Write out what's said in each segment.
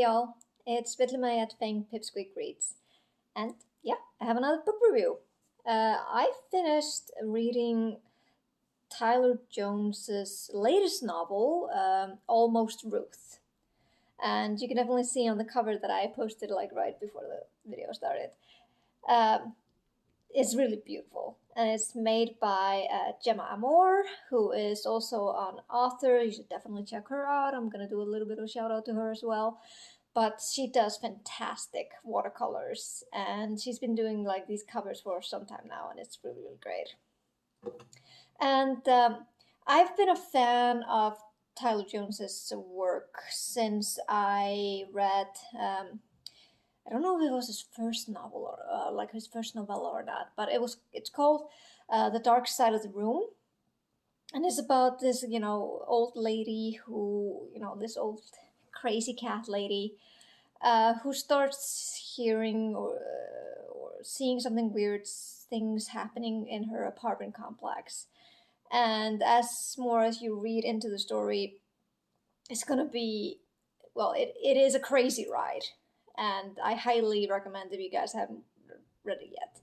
y'all, it's May at Fang Pipsqueak Reads, and yeah, I have another book review. I finished reading Tyler Jones's latest novel, Almost Ruth, and you can definitely see on the cover that I posted like right before the video started. Um, it's really beautiful, and it's made by Gemma Amor, who is also an author. You should definitely check her out. I'm gonna do a little bit of a shout out to her as well, but she does fantastic watercolors, and she's been doing like these covers for some time now, and it's really, really great. And I've been a fan of Tyler Jones's work since I read I don't know if it was his first novel or like his first novella or not, but it's called The Dark Side of the Room, and it's about this old lady who this old crazy cat lady who starts hearing or seeing something weird things happening in her apartment complex. And as more as you read into the story, it's gonna be, well, it is a crazy ride, and I highly recommend if you guys haven't read it yet.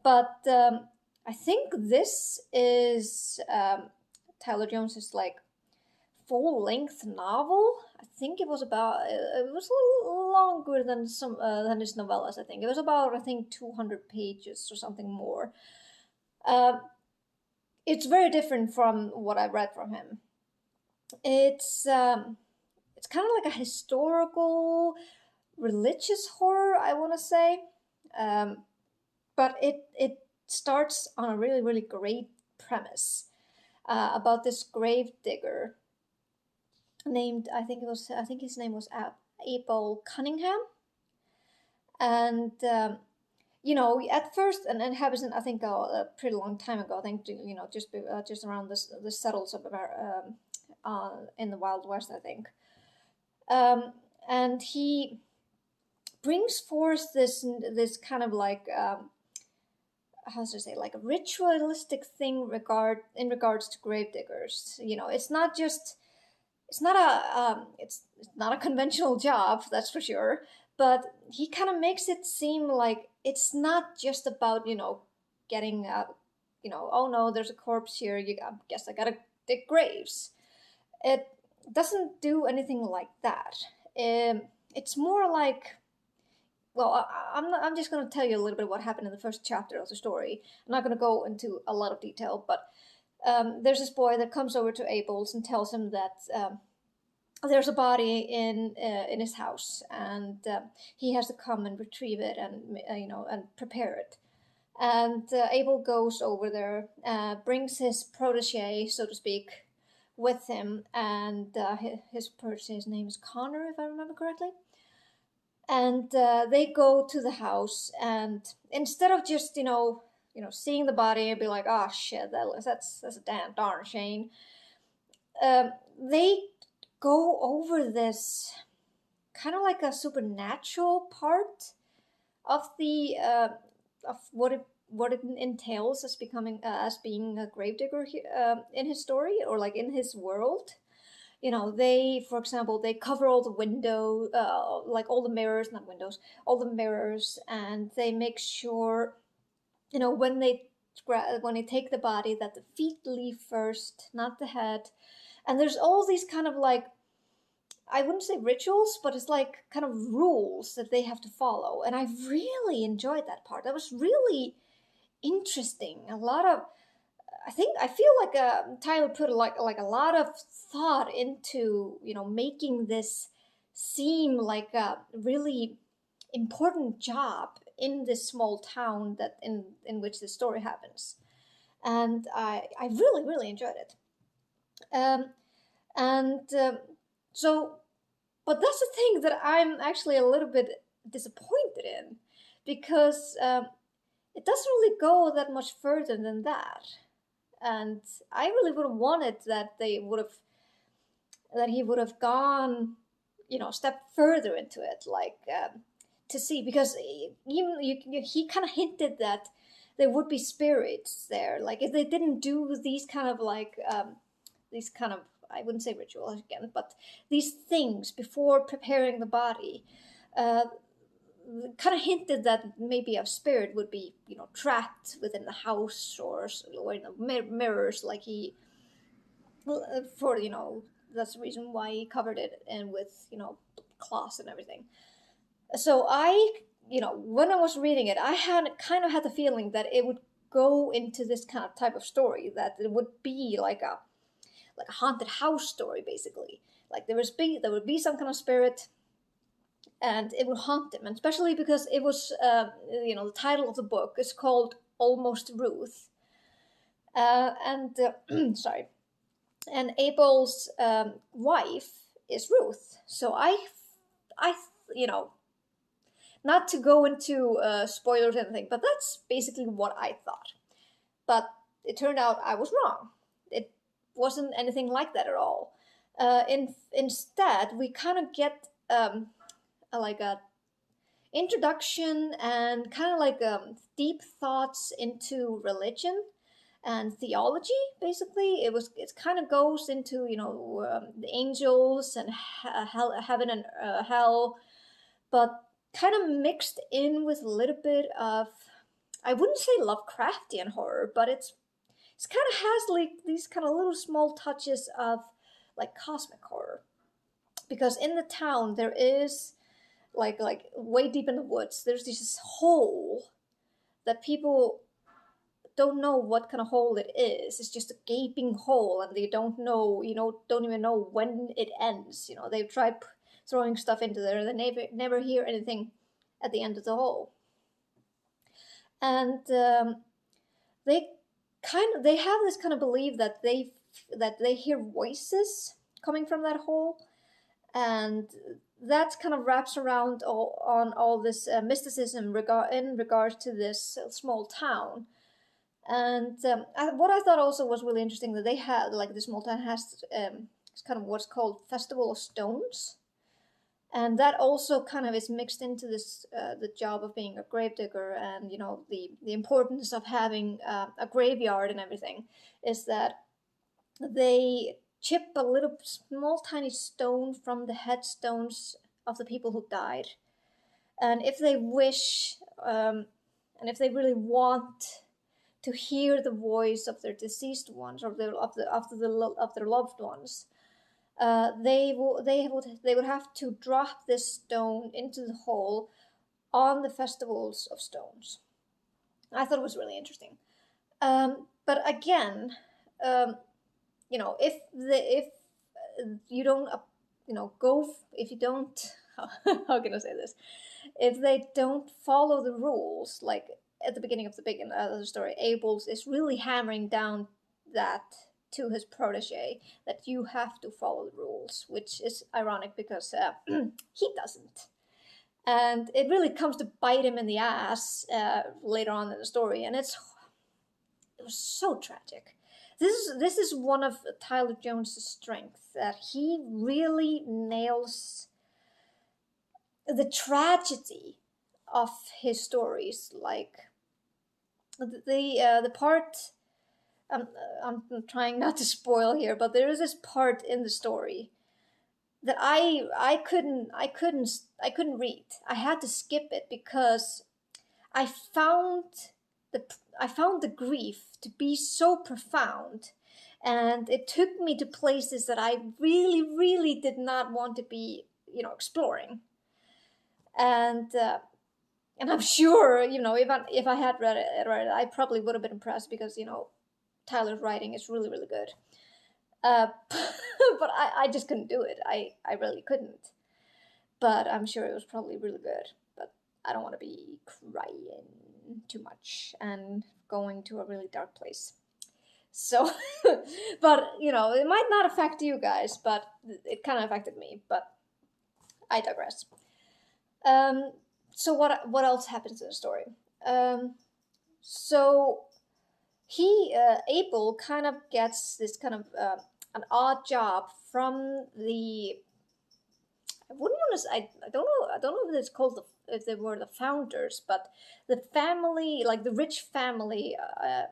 But I think this is Tyler Jones's like full length novel. I think it was a little longer than some than his novellas. I think it was about 200 pages or something more. Uh, it's very different from what I read from him. It's kind of like a historical religious horror, I want to say, um, but it starts on a really really great premise about this grave digger named I think his name was Abel Cunningham, and at first, and it happens in I think a pretty long time ago. I think just around the settles of in the Wild West, I think. And he brings forth this kind of like how to say, like a ritualistic thing in regards to gravediggers. It's not a conventional job, that's for sure. But he kind of makes it seem like it's not just about getting oh no, there's a corpse here. I guess I gotta dig graves. It doesn't do anything like that. It's more like, well, I'm just going to tell you a little bit what happened in the first chapter of the story. I'm not going to go into a lot of detail, but there's this boy that comes over to Abel's and tells him that there's a body in his house, and he has to come and retrieve it and and prepare it. And Abel goes over there, brings his protege, so to speak, with him, and his protege's name is Connor, if I remember correctly. And they go to the house, and instead of just seeing the body and be like, oh shit, that's a damn darn shame, they go over this kind of like a supernatural part of the of what it entails as being a gravedigger in his story, or like in his world. They, for example, they cover all the window, like all the mirrors, not windows, all the mirrors, and they make sure, when they take the body, that the feet leave first, not the head. And there's all these kind of like, I wouldn't say rituals, but it's like kind of rules that they have to follow. And I really enjoyed that part. That was really interesting. A lot of, I feel like Tyler put like a lot of thought into making this seem like a really important job in this small town that in which the story happens, and I really really enjoyed it. Um, and so, but that's the thing that I'm actually a little bit disappointed in, because it doesn't really go that much further than that. And I really would have wanted that he would have gone, a step further into it, like to see, because even he kind of hinted that there would be spirits there, like if they didn't do these kind of like these kind of I wouldn't say ritual again, but these things before preparing the body, uh, kind of hinted that maybe a spirit would be, trapped within the house, or in the mirrors, like he, for, that's the reason why he covered it and with, cloths and everything. So when I was reading it, I had kind of had the feeling that it would go into this kind of type of story, that it would be like a haunted house story, basically. Like there would be some kind of spirit, and it would haunt him, and especially because it was, the title of the book is called Almost Ruth, and sorry, and Abel's wife is Ruth. So I, you know, not to go into spoilers or anything, but that's basically what I thought. But it turned out I was wrong. It wasn't anything like that at all. Instead, we kind of get like a introduction and kind of like deep thoughts into religion and theology. Basically, it kind of goes into, the angels and hell, heaven and hell, but kind of mixed in with a little bit of, I wouldn't say Lovecraftian horror, but it's kind of has like these kind of little small touches of like cosmic horror, because in the town there is like way deep in the woods, there's this hole that people don't know what kind of hole it is. It's just a gaping hole, and they don't know, don't even know when it ends. They've tried throwing stuff into there, and they never hear anything at the end of the hole. And they they have this kind of belief that they hear voices coming from that hole, and that kind of wraps around on all this mysticism in regards to this small town. And what I thought also was really interesting, that they had, like, this small town has it's kind of what's called Festival of Stones, and that also kind of is mixed into this the job of being a gravedigger, and the importance of having a graveyard and everything, is that they chip a little small tiny stone from the headstones of the people who died, and if they wish, and if they really want to hear the voice of their deceased ones, or of their loved ones, they would have to drop this stone into the hole on the festivals of stones. I thought it was really interesting. But again, if you don't, if you don't, how can I say this? If they don't follow the rules, like at the beginning of the story, Abel's is really hammering down that to his protege, that you have to follow the rules, which is ironic because he doesn't. And it really comes to bite him in the ass later on in the story, and it was so tragic. This is one of Tyler Jones' strengths, that he really nails the tragedy of his stories. Like the part, I'm trying not to spoil here, but there is this part in the story that I couldn't read. I had to skip it because I found the grief to be so profound, and it took me to places that I really, really did not want to be, exploring. And I'm sure, if I had read it, I probably would have been impressed, because Tyler's writing is really, really good. But I just couldn't do it. I really couldn't. But I'm sure it was probably really good. But I don't want to be crying too much and going to a really dark place. So, but it might not affect you guys, but it kind of affected me. But I digress. So what else happens in the story? So Abel kind of gets this kind of an odd job from the, I wouldn't want to. I don't know if it's called if they were the founders, but the family, like the rich family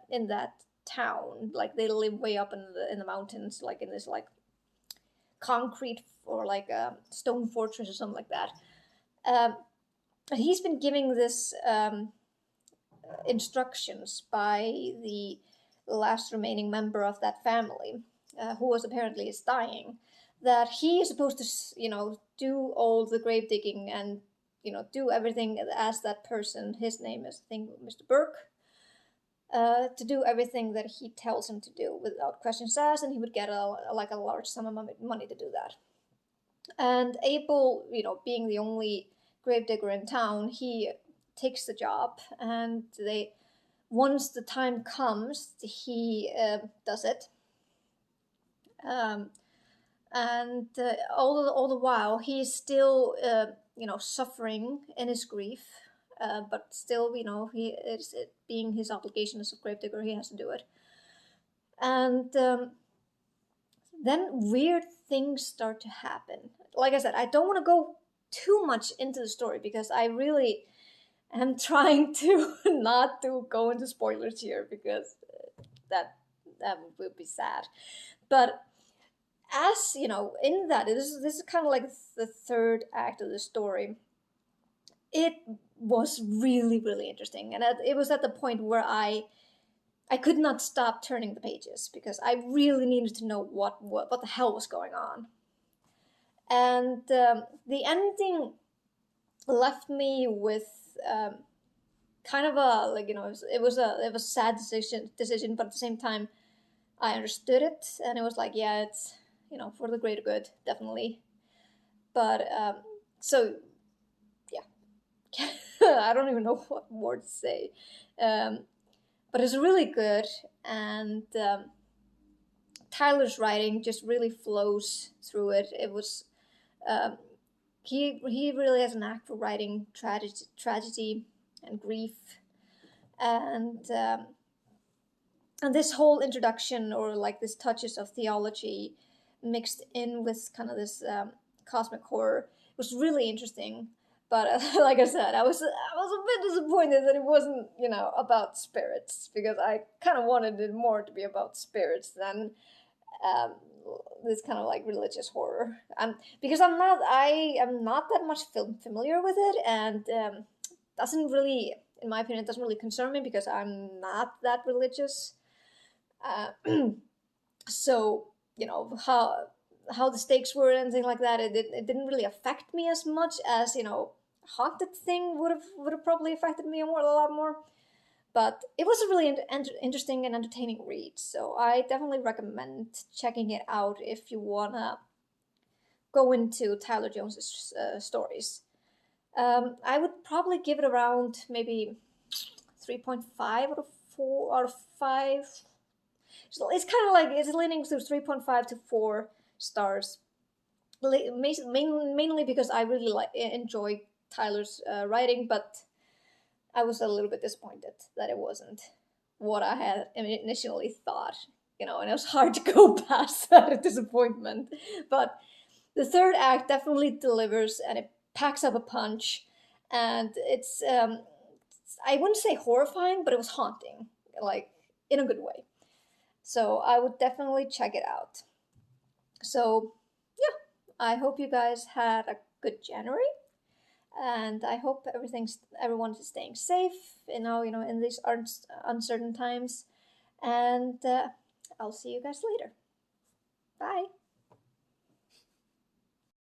in that town, like they live way up in the mountains, like in this like concrete or like a stone fortress or something like that. Um, he's been giving this instructions by the last remaining member of that family, who was apparently is dying, that he is supposed to, do all the grave digging and, do everything as that person. His name is, I think, Mr. Burke. To do everything that he tells him to do without questions asked, and he would get a large sum of money to do that. And Abel, being the only gravedigger in town, he takes the job, and once the time comes, he does it. And all the while, he is still, suffering in his grief, but still, he is it being his obligation as a gravedigger, he has to do it. And then weird things start to happen. Like I said, I don't want to go too much into the story because I really am trying to not to go into spoilers here because that would be sad. But as in that, this is kind of like the third act of the story. It was really, really interesting, and it was at the point where I could not stop turning the pages because I really needed to know what the hell was going on. And the ending left me with kind of a it was a sad decision, but at the same time I understood it, and it was like, yeah, it's for the greater good, definitely. But so yeah, I don't even know what more to say. But it's really good, and Tyler's writing just really flows through it. It was he really has an knack for writing tragedy and grief, and this whole introduction, or like this touches of theology mixed in with kind of this cosmic horror, was really interesting. But like I said, I was a bit disappointed that it wasn't about spirits, because I kind of wanted it more to be about spirits than um, this kind of like religious horror. Because I am not that much familiar with it, and doesn't really, in my opinion, it doesn't really concern me because I'm not that religious. Uh, so how the stakes were and things like that, it didn't really affect me as much as haunted thing would have probably affected me a lot more. But it was a really interesting and entertaining read, so I definitely recommend checking it out if you wanna go into Tyler Jones's stories. I would probably give it around maybe 3.5 out of 4 out of 5. So it's kind of like it's leaning to 3.5 to 4 stars, mainly because I really enjoy Tyler's writing, but I was a little bit disappointed that it wasn't what I had initially thought, and it was hard to go past that disappointment. But the third act definitely delivers, and it packs up a punch, and it's I wouldn't say horrifying, but it was haunting, like in a good way. So I would definitely check it out. So yeah, I hope you guys had a good January, and I hope everyone is staying safe. In these uncertain times. And I'll see you guys later. Bye.